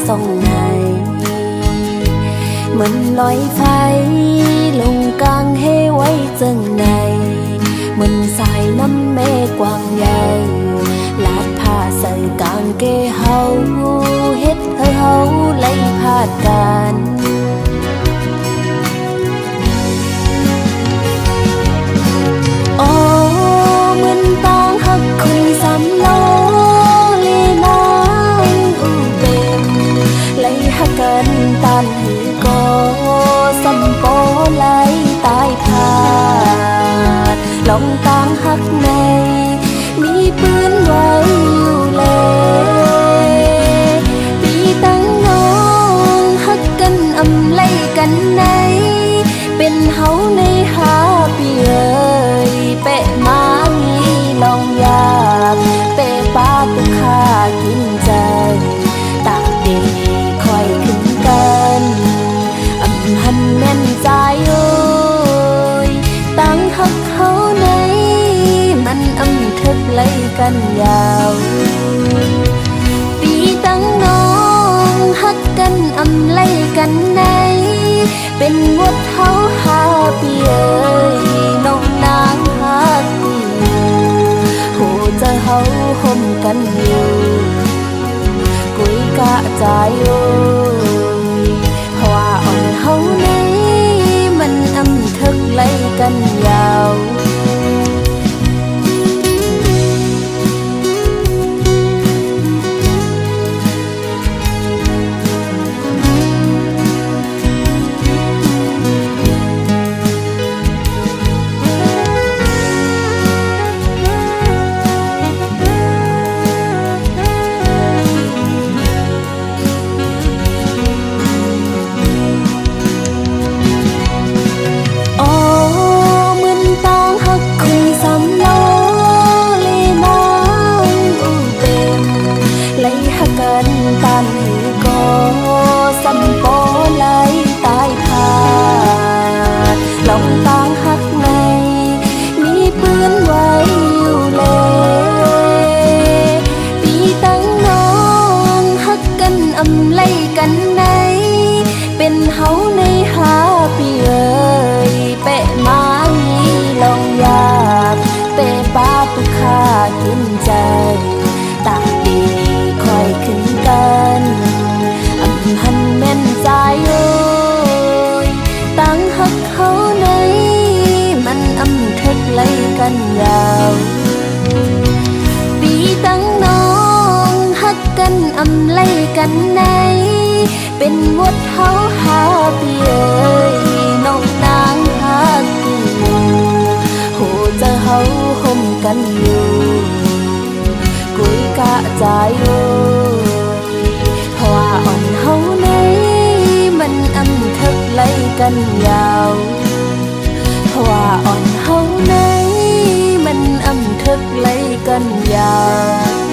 ส่องในเหมือนลอยไฟลงกลางเฮไว้จังในเหมือนสายน้ำเมฆกว้างใหญ่ลาดผ้าใส่กางเกเฮาเฮ็ดให้เฮาไล่พาดกันโอ้เหมือนตางหักคนสามโลเลน้ำอูเต็มไล่หักกันตานหือก็สัมโปไล่ตายพาดลองตางหักในมีปืนไว้อยู่เลยปีตั้งน้องหักกันอำไล่กันในเป็นเฮาในหาปีเอ้ยเปะมามีลองอยากเปะปาตุค่ากินใจตากดีคอยขึ้นกันอำหันแม่นใจโอ้ยตั้งหักเขาในมันอำทึกไล่กันยาวปีตั้งน้องหักกันอำไล่กันในเป็นงดเฮาหาปีเอ้ยน้องนางหักปีโหจะเฮาห่มกันอยู่กุยกะใจโอ้ยเพราะว่าอ่อนเฮาในมันอำทึกไล่กันยาวตานหือก็สัมโปไล่ตายพาดลองตางหักในมีปืนไว้อยู่เลยปีตั้งน้องหักกันอำไล่กันในเป็นเฮาในหาปีเอ้ยเปะมามีลองอยากเปะปาตุค่ากินใจตากดีคอยขึ้นกันอำหันแม่นใจโอ้ยตั้งหักเขาในมันอำทึกไล่กันยาวปีตั้งน้องหักกันอำไล่กันในเป็นงดเฮาหาปีเอ้ยน้องนางหักปีโหจะเฮาห่มกันอยู่กุยกะใจโอ้ยเพราะว่าอ่อนเฮาในมันอำทึกไล่กันยาวเพราะว่าอ่อนเฮาในมันอำทึกไล่กันยาว